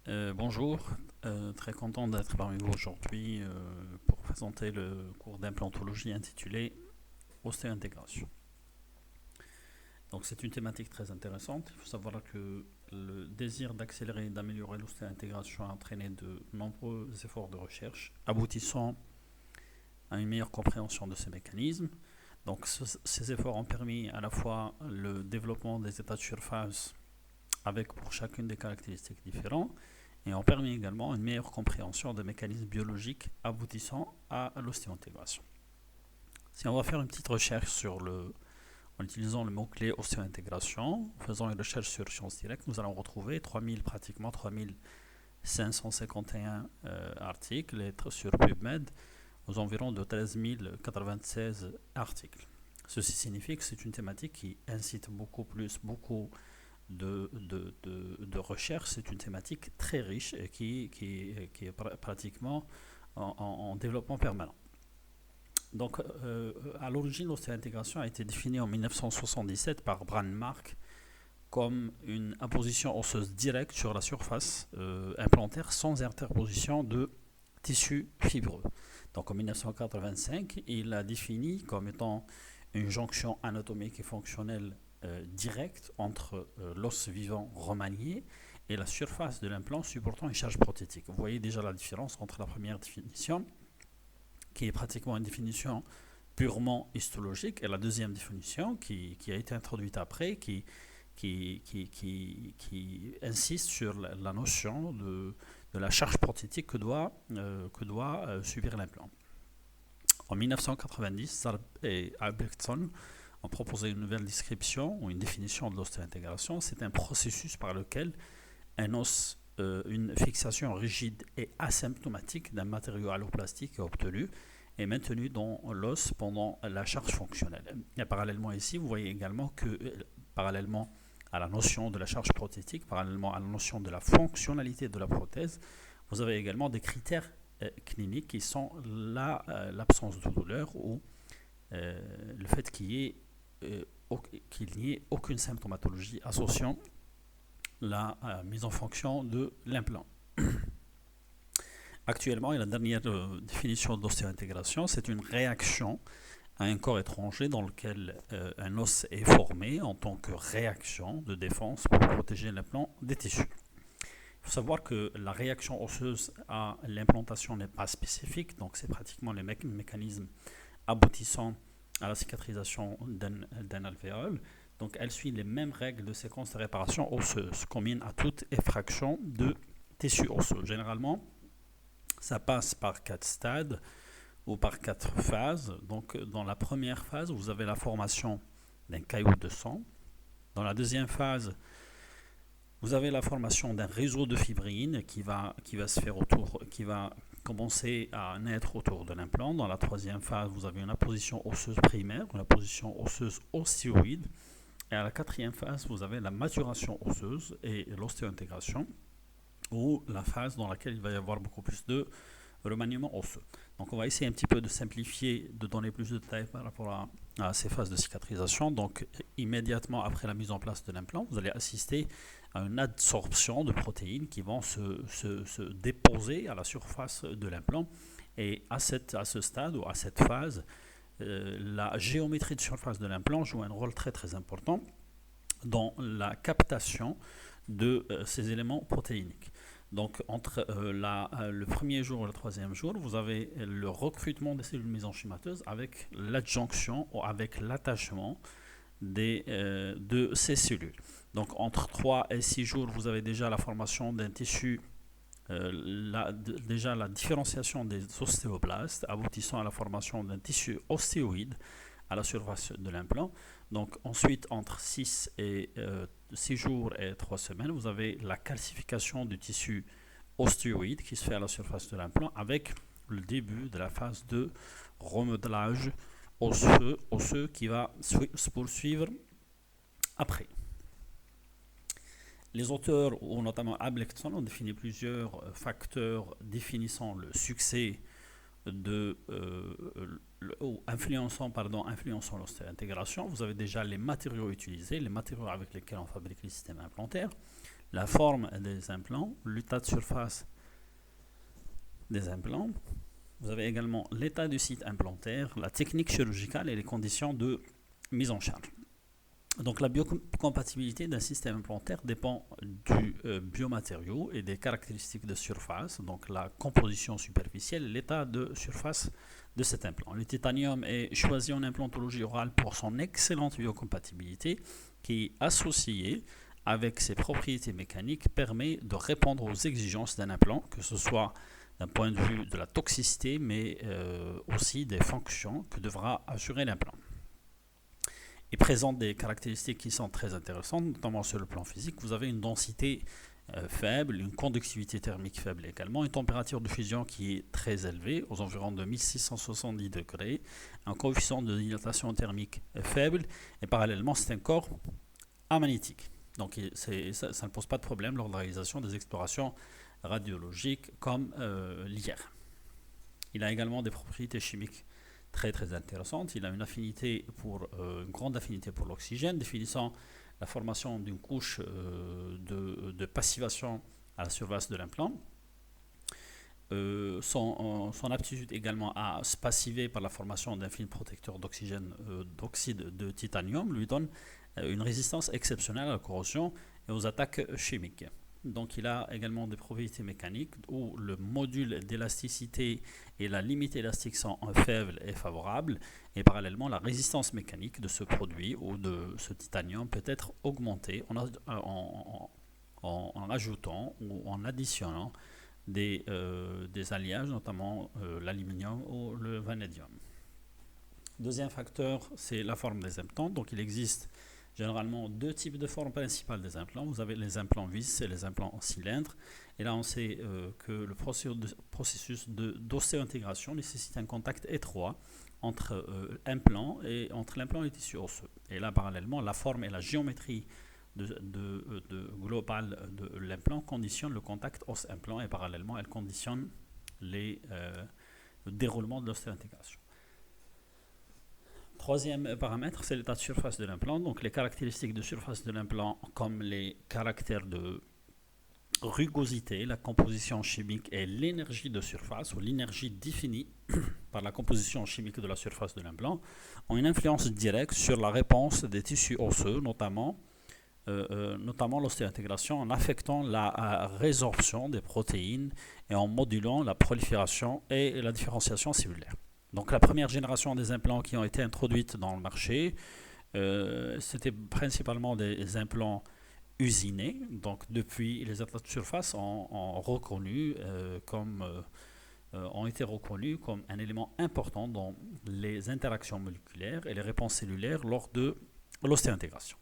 Bonjour, très content d'être parmi vous aujourd'hui pour présenter le cours d'implantologie intitulé Ostéo-intégration. Donc c'est une thématique très intéressante. Il faut savoir que le désir d'accélérer et d'améliorer l'ostéo-intégration a entraîné de nombreux efforts de recherche aboutissant à une meilleure compréhension de ces mécanismes. Donc ces efforts ont permis à la fois le développement des états de surface avec pour chacune des caractéristiques différentes et ont permis également une meilleure compréhension des mécanismes biologiques aboutissant à l'ostéo-intégration. Si on va faire une petite recherche en utilisant le mot-clé ostéo-intégration, en faisant une recherche sur Sciences Direct, nous allons retrouver pratiquement 3551 articles et sur PubMed aux environs de 13 096 articles. Ceci signifie que c'est une thématique qui incite beaucoup de recherche. C'est une thématique très riche et qui est pratiquement en développement permanent. Donc, à l'origine, l'ostéo-intégration a été définie en 1977 par Brandmark comme une imposition osseuse directe sur la surface implantaire sans interposition de tissu fibreux. Donc en 1985, il a défini comme étant une jonction anatomique et fonctionnelle directe entre l'os vivant remanié et la surface de l'implant supportant une charge prothétique. Vous voyez déjà la différence entre la première définition, qui est pratiquement une définition purement histologique, et la deuxième définition, qui a été introduite après, qui insiste sur la notion de la charge prothétique que doit subir l'implant. En 1990, Zarb et Albertson ont proposé une nouvelle description ou une définition de l'ostéo-intégration. C'est un processus par lequel un os, une fixation rigide et asymptomatique d'un matériau alloplastique est obtenue et maintenu dans l'os pendant la charge fonctionnelle. Et parallèlement ici, vous voyez également que, parallèlement à la notion de la charge prothétique, parallèlement à la notion de la fonctionnalité de la prothèse, vous avez également des critères cliniques qui sont l'absence de douleur ou le fait qu'il n'y ait aucune symptomatologie associant la mise en fonction de l'implant. Actuellement, la dernière définition d'ostéo-intégration, c'est une réaction à un corps étranger dans lequel un os est formé en tant que réaction de défense pour protéger l'implant des tissus. Il faut savoir que la réaction osseuse à l'implantation n'est pas spécifique, donc c'est pratiquement les mécanismes aboutissant à la cicatrisation d'un alvéole. Donc elle suit les mêmes règles de séquence de réparation osseuse, commune à toute effraction de tissu osseux. Généralement, ça passe par 4 stades ou par 4 phases. Donc dans la première phase, vous avez la formation d'un caillou de sang. Dans la deuxième phase, vous avez la formation d'un réseau de fibrines qui va se faire qui va commencer à naître autour de l'implant. Dans la troisième phase, vous avez une apposition osseuse primaire, une apposition osseuse ostéoïde. Et à la quatrième phase, vous avez la maturation osseuse et l'ostéo-intégration, ou la phase dans laquelle il va y avoir beaucoup plus de remaniement osseux. Donc on va essayer un petit peu de simplifier, de donner plus de détails par rapport à ces phases de cicatrisation. Donc immédiatement après la mise en place de l'implant, vous allez assister à une adsorption de protéines qui vont se déposer à la surface de l'implant. Et à ce stade ou à cette phase, la géométrie de surface de l'implant joue un rôle très très important dans la captation de ces éléments protéiniques. Donc entre le premier jour et le troisième jour, vous avez le recrutement des cellules mésenchymateuses avec l'adjonction ou avec l'attachement de ces cellules. Donc entre 3 et 6 jours, vous avez déjà la formation d'un tissu, déjà la différenciation des ostéoblastes, aboutissant à la formation d'un tissu ostéoïde à la surface de l'implant. Donc ensuite, entre 6 jours et 3 semaines, vous avez la calcification du tissu ostéoïde qui se fait à la surface de l'implant avec le début de la phase de remodelage osseux qui va se poursuivre après. Les auteurs, ou notamment Ablecton, ont défini plusieurs facteurs définissant le succès influençant l'ostéo-intégration. Vous avez déjà les matériaux utilisés, les matériaux avec lesquels on fabrique les systèmes implantaires, la forme des implants, l'état de surface des implants. Vous avez également l'état du site implantaire, la technique chirurgicale et les conditions de mise en charge. Donc la biocompatibilité d'un système implantaire dépend du biomatériau et des caractéristiques de surface, donc la composition superficielle, l'état de surface de cet implant. Le titanium est choisi en implantologie orale pour son excellente biocompatibilité qui, associée avec ses propriétés mécaniques, permet de répondre aux exigences d'un implant, que ce soit d'un point de vue de la toxicité, mais aussi des fonctions que devra assurer l'implant. Il présente des caractéristiques qui sont très intéressantes, notamment sur le plan physique. Vous avez une densité faible, une conductivité thermique faible également, une température de fusion qui est très élevée, aux environs de 1670 degrés, un coefficient de dilatation thermique faible, et parallèlement, c'est un corps amagnétique. Donc ça ne pose pas de problème lors de la réalisation des explorations radiologiques comme l'IR. Il a également des propriétés chimiques très intéressante. Il a une grande affinité pour l'oxygène, définissant la formation d'une couche de passivation à la surface de l'implant. Son aptitude également à se passiver par la formation d'un film protecteur d'oxygène d'oxyde de titanium lui donne une résistance exceptionnelle à la corrosion et aux attaques chimiques. Donc il a également des propriétés mécaniques où le module d'élasticité et la limite élastique sont faibles et favorables, et parallèlement la résistance mécanique de ce produit ou de ce titanium peut être augmentée en ajoutant ou en additionnant des alliages, notamment l'aluminium ou le vanadium. Deuxième facteur, c'est la forme des implants. Donc il existe généralement deux types de formes principales des implants. Vous avez les implants vis et les implants en cylindre. Et là, on sait que le processus d'ostéo-intégration nécessite un contact étroit entre l'implant et les tissus osseux. Et là, parallèlement, la forme et la géométrie globale de l'implant conditionnent le contact os-implant et parallèlement, elles conditionnent le déroulement de l'ostéo-intégration. Troisième paramètre, c'est l'état de surface de l'implant. Donc les caractéristiques de surface de l'implant comme les caractères de rugosité, la composition chimique et l'énergie de surface ou l'énergie définie par la composition chimique de la surface de l'implant ont une influence directe sur la réponse des tissus osseux, notamment l'ostéo-intégration en affectant la résorption des protéines et en modulant la prolifération et la différenciation cellulaire. Donc la première génération des implants qui ont été introduites dans le marché, c'était principalement des implants usinés. Donc depuis, les athlètes de surface ont été reconnus comme un élément important dans les interactions moléculaires et les réponses cellulaires lors de l'ostéo-intégration.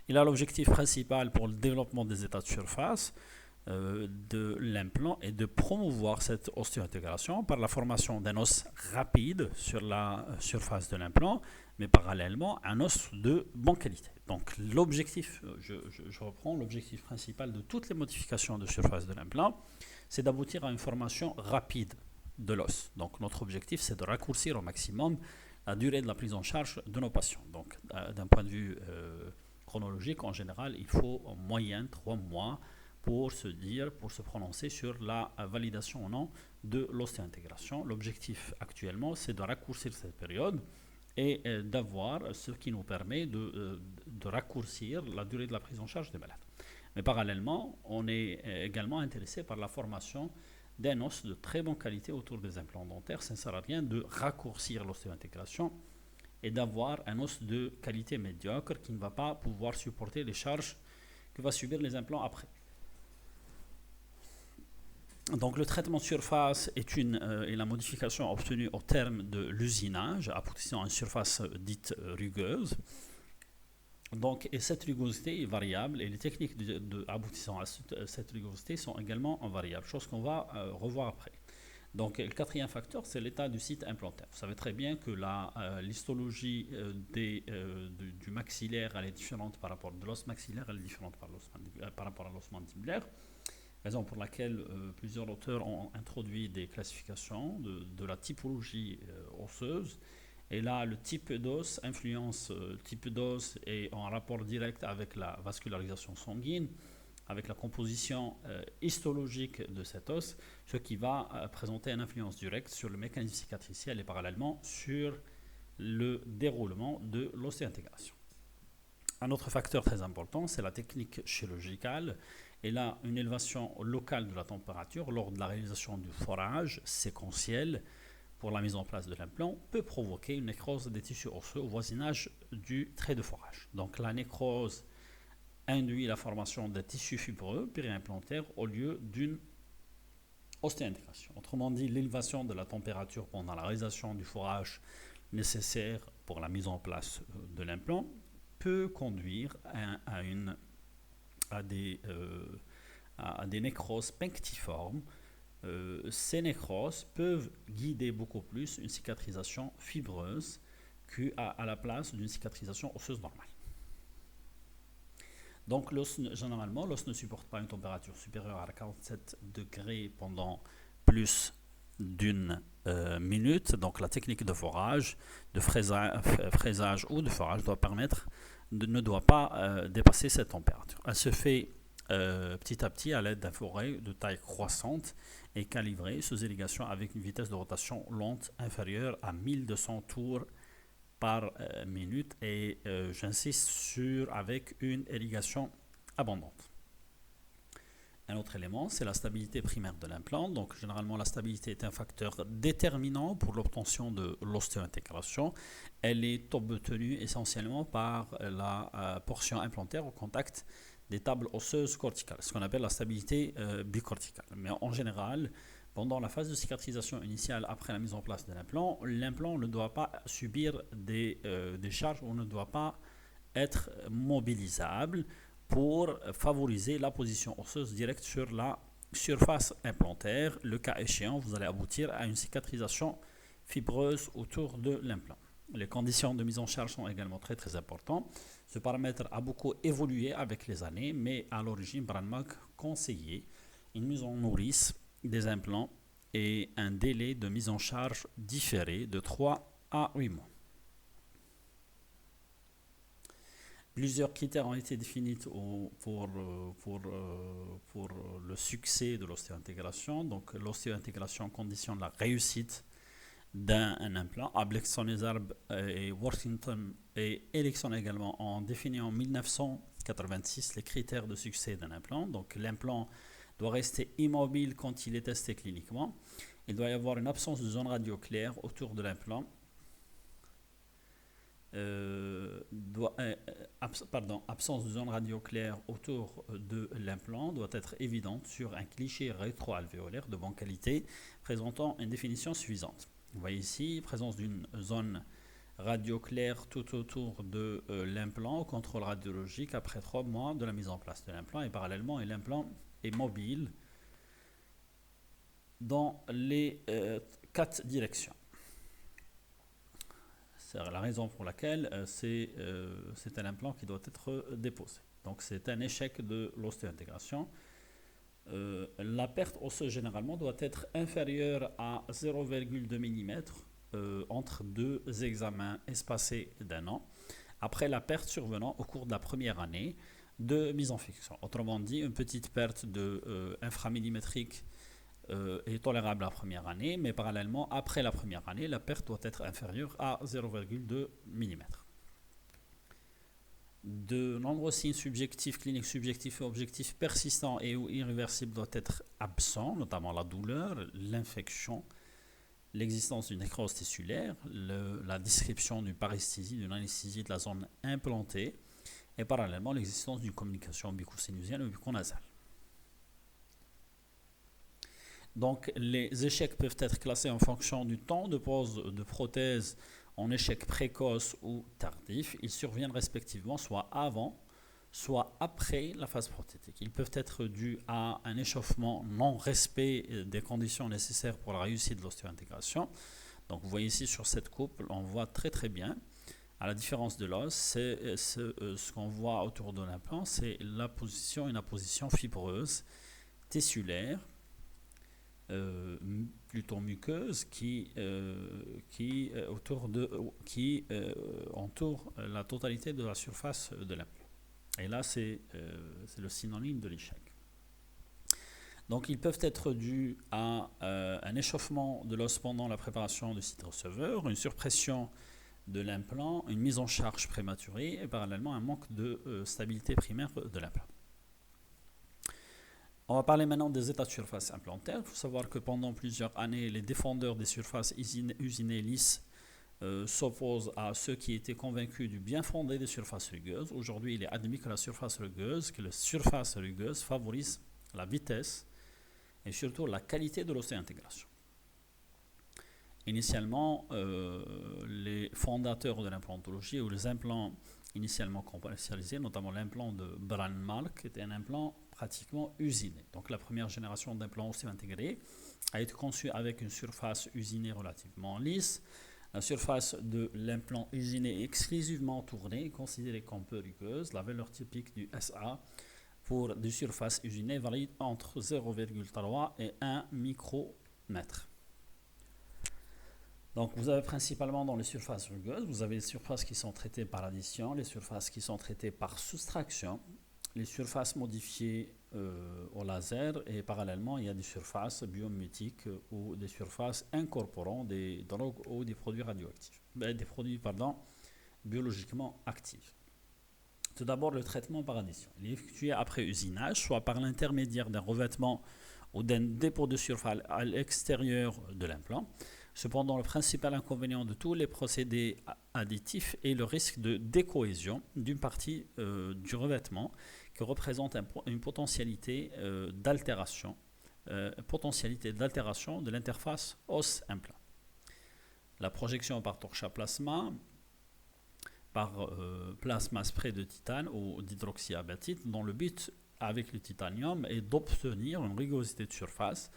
Il a l'objectif principal pour le développement des états de surface de l'implant et de promouvoir cette ostéo-intégration par la formation d'un os rapide sur la surface de l'implant, mais parallèlement un os de bonne qualité. Donc l'objectif, je reprends, l'objectif principal de toutes les modifications de surface de l'implant, c'est d'aboutir à une formation rapide de l'os. Donc notre objectif, c'est de raccourcir au maximum la durée de la prise en charge de nos patients. Donc d'un point de vue chronologique, en général, il faut en moyenne 3 mois pour se prononcer sur la validation ou non de l'ostéo-intégration. L'objectif actuellement, c'est de raccourcir cette période et d'avoir ce qui nous permet de raccourcir la durée de la prise en charge des malades. Mais parallèlement, on est également intéressé par la formation d'un os de très bonne qualité autour des implants dentaires. Ça ne sert à rien de raccourcir l'ostéo-intégration et d'avoir un os de qualité médiocre qui ne va pas pouvoir supporter les charges que va subir les implants après. Donc le traitement de surface est la modification obtenue au terme de l'usinage, aboutissant à une surface dite rugueuse. Donc, et cette rugosité est variable et les techniques aboutissant à cette rugosité sont également variables, chose qu'on va revoir après. Donc le quatrième facteur, c'est l'état du site implantaire. Vous savez très bien que l'histologie du maxillaire, elle est différente par rapport de l'os maxillaire, elle est différente par rapport à l'os mandibulaire. Raison pour laquelle plusieurs auteurs ont introduit des classifications de la typologie osseuse. Et là, le type d'os influence le type d'os et en rapport direct avec la vascularisation sanguine. avec la composition histologique de cet os, ce qui va présenter une influence directe sur le mécanisme cicatriciel et parallèlement sur le déroulement de l'ostéo-intégration. Un autre facteur très important, c'est la technique chirurgicale. Et là, une élévation locale de la température lors de la réalisation du forage séquentiel pour la mise en place de l'implant peut provoquer une nécrose des tissus osseux au voisinage du trait de forage. Donc la nécrose induit la formation des tissus fibreux périimplantaires au lieu d'une ostéo-intégration. Autrement dit, l'élévation de la température pendant la réalisation du forage nécessaire pour la mise en place de l'implant peut conduire à des nécroses punctiformes. Ces nécroses peuvent guider beaucoup plus une cicatrisation fibreuse qu'à la place d'une cicatrisation osseuse normale. Donc généralement, l'os ne supporte pas une température supérieure à 47 degrés pendant plus d'une minute. Donc la technique de forage, de fraisage ou de forage ne doit pas dépasser cette température. Elle se fait petit à petit à l'aide d'un forêt de taille croissante et calibré sous irrigation avec une vitesse de rotation lente inférieure à 1200 tours par minute et j'insiste sur avec une irrigation abondante. Un autre élément, c'est la stabilité primaire de l'implant. Donc généralement la stabilité est un facteur déterminant pour l'obtention de l'ostéo-intégration. Elle est obtenue essentiellement par la portion implantaire au contact des tables osseuses corticales, ce qu'on appelle la stabilité bicorticale. Mais en général, pendant la phase de cicatrisation initiale après la mise en place de l'implant, l'implant ne doit pas subir des charges ou ne doit pas être mobilisable pour favoriser la position osseuse directe sur la surface implantaire. Le cas échéant, vous allez aboutir à une cicatrisation fibreuse autour de l'implant. Les conditions de mise en charge sont également très très importantes. Ce paramètre a beaucoup évolué avec les années, mais à l'origine, Bradmark conseillait une mise en nourrice des implants et un délai de mise en charge différé de 3 à 8 mois. Plusieurs critères ont été définis pour le succès de l'ostéo-intégration. Donc l'ostéo-intégration conditionne la réussite d'un implant. Ableson et Zarb et Worthington et Erickson également ont défini en 1986 les critères de succès d'un implant. Donc l'implant doit rester immobile quand il est testé cliniquement. Il doit y avoir une absence de zone radio-claire autour de l'implant. Absence de zone radio-claire autour de l'implant doit être évidente sur un cliché rétroalvéolaire de bonne qualité présentant une définition suffisante. Vous voyez ici, présence d'une zone radio-claire tout autour de l'implant au contrôle radiologique après 3 mois de la mise en place de l'implant et parallèlement l'implant est mobile dans les 4 directions. C'est la raison pour laquelle c'est un implant qui doit être déposé. Donc c'est un échec de l'ostéo-intégration. La perte osseuse généralement doit être inférieure à 0,2 mm entre 2 examens espacés d'1 an, après la perte survenant au cours de la première année de mise en fiction. Autrement dit, une petite perte inframillimétrique est tolérable la première année, mais parallèlement, après la première année, la perte doit être inférieure à 0,2 mm. De nombreux signes subjectifs, cliniques subjectifs et objectifs persistants et ou irréversibles doivent être absents, notamment la douleur, l'infection, l'existence d'une nécrose tissulaire, la description d'une paresthésie, d'une anesthésie de la zone implantée et parallèlement l'existence d'une communication bucco-sinusienne ou bucco-nasale. Donc les échecs peuvent être classés en fonction du temps de pose de prothèse en échec précoce ou tardif. Ils surviennent respectivement soit avant, soit après la phase prothétique. Ils peuvent être dus à un échauffement non-respect des conditions nécessaires pour la réussite de l'ostéo-intégration. Donc vous voyez ici sur cette coupe, on voit très très bien, à la différence de l'os, ce qu'on voit autour de l'implant, c'est une position fibreuse, tissulaire, plutôt muqueuse qui entoure la totalité de la surface de l'implant. Et là, c'est le synonyme de l'échec. Donc, ils peuvent être dus à un échauffement de l'os pendant la préparation du site receveur, une surpression de l'implant, une mise en charge prématurée et parallèlement un manque de stabilité primaire de l'implant. On va parler maintenant des états de surface implantaire. Il faut savoir que pendant plusieurs années, les défendeurs des surfaces usinées lisses s'opposent à ceux qui étaient convaincus du bien fondé des surfaces rugueuses. Aujourd'hui, il est admis que la surface rugueuse favorise la vitesse et surtout la qualité de l'osséo-intégration. Initialement, les fondateurs de l'implantologie ou les implants initialement commercialisés, notamment l'implant de Bran-Malk, était un implant pratiquement usiné. Donc la première génération d'implants osséo-intégrés a été conçue avec une surface usinée relativement lisse. La surface de l'implant usiné est exclusivement tournée et considérée comme peu rugueuse. La valeur typique du SA pour des surfaces usinées varie entre 0,3 et 1 micromètre. Donc vous avez principalement dans les surfaces rugueuses, vous avez les surfaces qui sont traitées par addition, les surfaces qui sont traitées par soustraction, les surfaces modifiées au laser et parallèlement il y a des surfaces biomutiques ou des surfaces incorporant des drogues ou des produits radioactifs, biologiquement actifs. Tout d'abord, le traitement par addition. Il est effectué après usinage, soit par l'intermédiaire d'un revêtement ou d'un dépôt de surface à l'extérieur de l'implant. Cependant, le principal inconvénient de tous les procédés additifs est le risque de décohésion d'une partie du revêtement qui représente une potentialité d'altération de l'interface os-implant. La projection par torche à plasma par plasma spray de titane ou d'hydroxyapatite dont le but avec le titanium est d'obtenir une rugosité de surface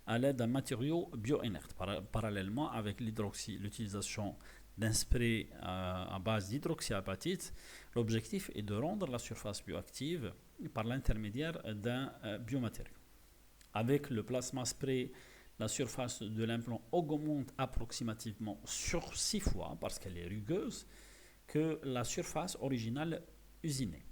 à l'aide d'un matériau bioinerte. Parallèlement avec l'utilisation d'un spray à base d'hydroxyapatite, l'objectif est de rendre la surface bioactive par l'intermédiaire d'un biomatériau. Avec le plasma spray, la surface de l'implant augmente approximativement sur 6 fois parce qu'elle est rugueuse que la surface originale usinée.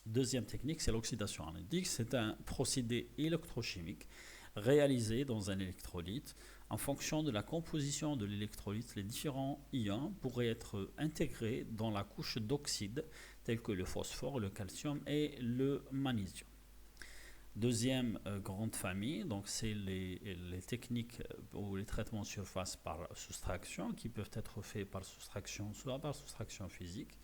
Deuxième technique, c'est l'oxydation analytique. C'est un procédé électrochimique réalisé dans un électrolyte. En fonction de la composition de l'électrolyte, les différents ions pourraient être intégrés dans la couche d'oxyde, tels que le phosphore, le calcium et le magnésium. Deuxième grande famille, donc c'est les techniques ou les traitements de surface par soustraction qui peuvent être faits par soustraction, soit par soustraction physique,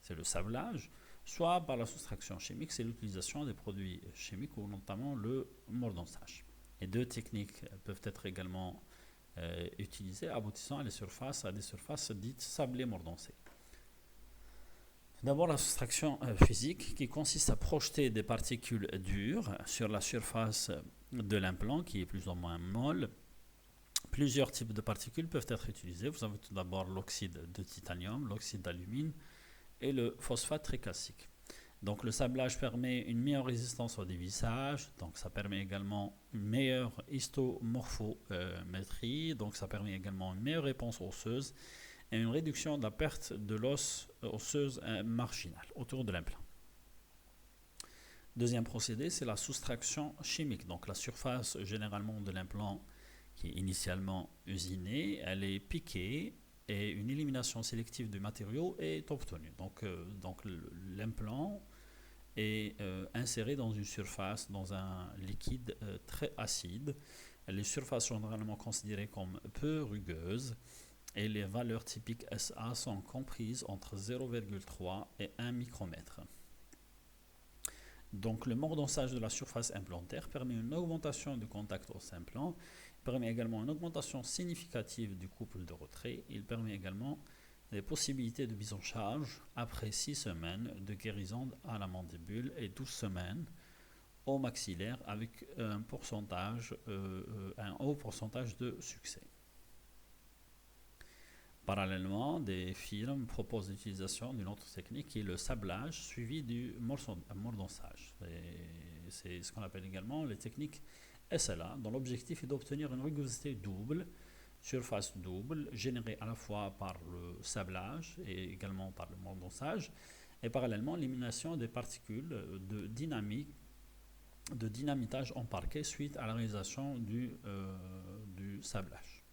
c'est le sablage, soit par la soustraction chimique, c'est l'utilisation des produits chimiques ou notamment le mordonçage. Et deux techniques peuvent être également utilisées, aboutissant à des surfaces dites sablées mordoncées. D'abord, la soustraction physique qui consiste à projeter des particules dures sur la surface de l'implant qui est plus ou moins molle. Plusieurs types de particules peuvent être utilisées. Vous avez tout d'abord l'oxyde de titanium, l'oxyde d'alumine et le phosphate triclassique. Donc le sablage permet une meilleure résistance au dévissage, donc ça permet également une meilleure histomorphométrie, donc ça permet également une meilleure réponse osseuse et une réduction de la perte de l'os osseuse marginale autour de l'implant. Deuxième procédé, c'est la soustraction chimique. Donc la surface généralement de l'implant qui est initialement usinée, elle est piquée et une élimination sélective du matériau est obtenue. Donc l'implant est inséré dans une surface, dans un liquide très acide. Les surfaces sont généralement considérées comme peu rugueuses et les valeurs typiques SA sont comprises entre 0,3 et 1 micromètre. Donc le mordonçage de la surface implantaire permet une augmentation du contact os-implant. Il permet également une augmentation significative du couple de retrait. Il permet également des possibilités de mise en charge après 6 semaines de guérison à la mandibule et 12 semaines au maxillaire avec un haut pourcentage de succès. Parallèlement, des firmes proposent l'utilisation d'une autre technique qui est le sablage suivi du mordonçage. C'est ce qu'on appelle également les techniques SLA, dont l'objectif est d'obtenir une rugosité double, surface double, générée à la fois par le sablage et également par le mordonçage, et parallèlement l'élimination des particules de dynamitage en parquet suite à la réalisation du sablage.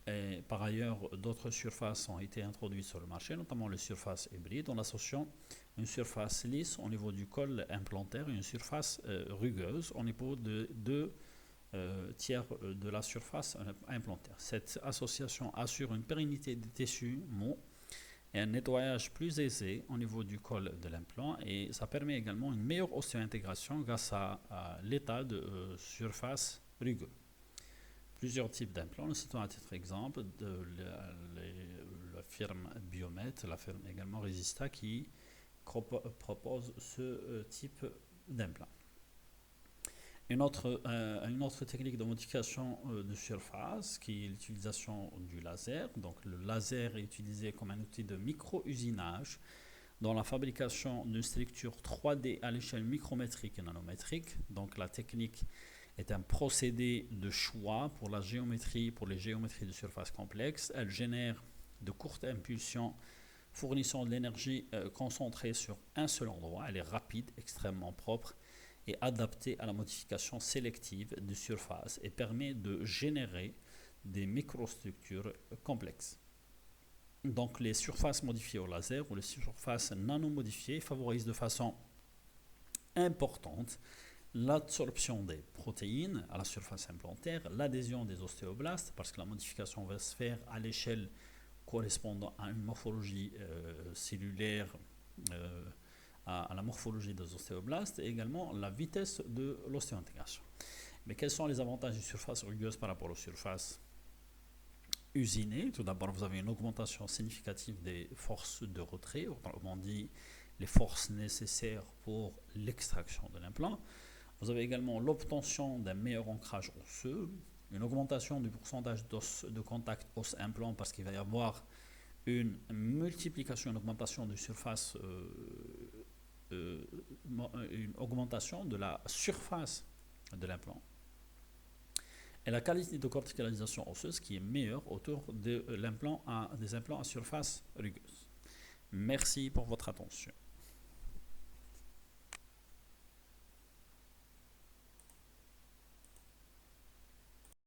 Et par ailleurs, d'autres surfaces ont été introduites sur le marché, notamment les surfaces hybrides, en associant une surface lisse au niveau du col implantaire et une surface rugueuse au niveau de deux tiers de la surface implantaire. Cette association assure une pérennité des tissus mous et un nettoyage plus aisé au niveau du col de l'implant, et ça permet également une meilleure ostéo-intégration grâce à l'état de surface rugueuse. Plusieurs types d'implants. Nous citons à titre exemple la firme Biomet, la firme également Resista qui propose ce type d'implant. Une autre technique de modification de surface qui est l'utilisation du laser. Donc le laser est utilisé comme un outil de micro-usinage dans la fabrication d'une structure 3D à l'échelle micrométrique et nanométrique. Donc la technique est un procédé de choix pour les géométries de surface complexes. Elle génère de courtes impulsions fournissant de l'énergie concentrée sur un seul endroit. Elle est rapide, extrêmement propre et adaptée à la modification sélective de surface et permet de générer des microstructures complexes. Donc les surfaces modifiées au laser ou les surfaces nanomodifiées favorisent de façon importante l'absorption des protéines à la surface implantaire, l'adhésion des ostéoblastes, parce que la modification va se faire à l'échelle correspondant à une morphologie cellulaire, à la morphologie des ostéoblastes, et également la vitesse de l'ostéo-intégration. Mais quels sont les avantages des surfaces rugueuses par rapport aux surfaces usinées? Tout d'abord, vous avez une augmentation significative des forces de retrait, autrement dit les forces nécessaires pour l'extraction de l'implant. Vous avez également l'obtention d'un meilleur ancrage osseux, une augmentation du pourcentage d'os de contact os-implant parce qu'il va y avoir une multiplication, une augmentation de surface, une augmentation de la surface de l'implant. Et la qualité de corticalisation osseuse qui est meilleure autour de des implants à surface rugueuse. Merci pour votre attention.